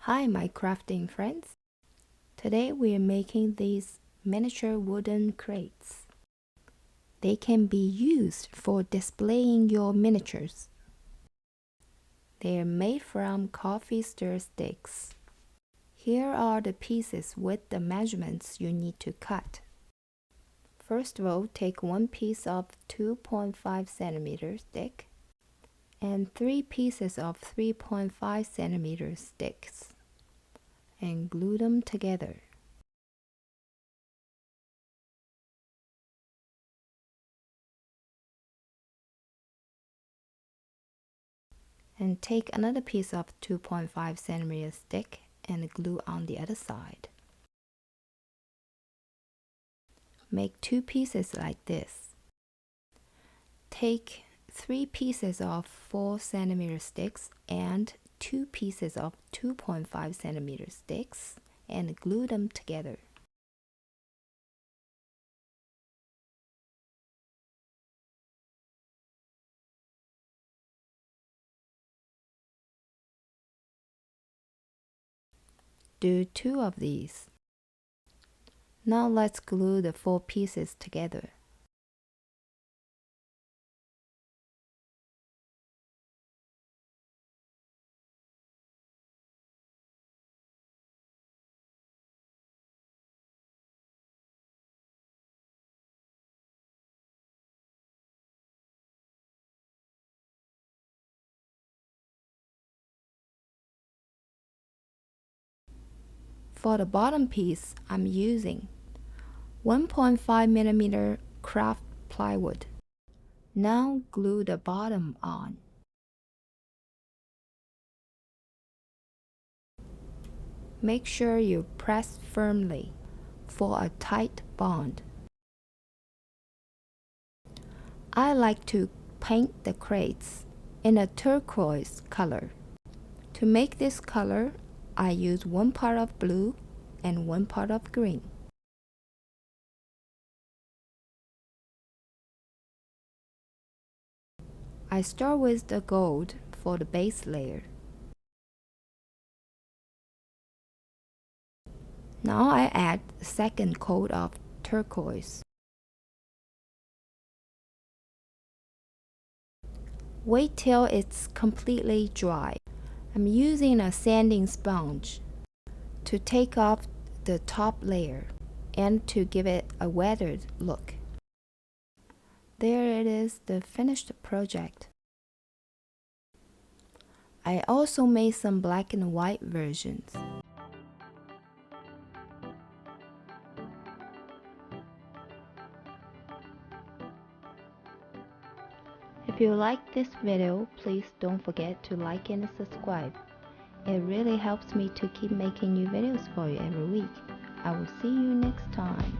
Hi my crafting friends! Today we are making these miniature wooden crates. They can be used for displaying your miniatures. They are made from coffee stir sticks. Here are the pieces with the measurements you need to cut. First of all, take one piece of 2.5 centimeters stick and 3 pieces of 3.5 centimeter sticks and glue them together. And take another piece of 2.5 centimeter stick and glue on the other side. Make 2 pieces like this. Take 3 pieces of 4 centimeter sticks and 2 pieces of 2.5 centimeter sticks and glue them together. Do 2 of these. Now let's glue the 4 pieces together. For the bottom piece, I'm using 1.5 millimeter craft plywood. Now glue the bottom on. Make sure you press firmly for a tight bond. I like to paint the crates in a turquoise color. To make this color, I use 1 part of blue and 1 part of green. I start with the gold for the base layer. Now I add the second coat of turquoise. Wait till it's completely dry. I'm using a sanding sponge to take off the top layer and to give it a weathered look. There it is, the finished project. I also made some black and white versions. If you like this video, please don't forget to like and subscribe. It really helps me to keep making new videos for you every week. I will see you next time.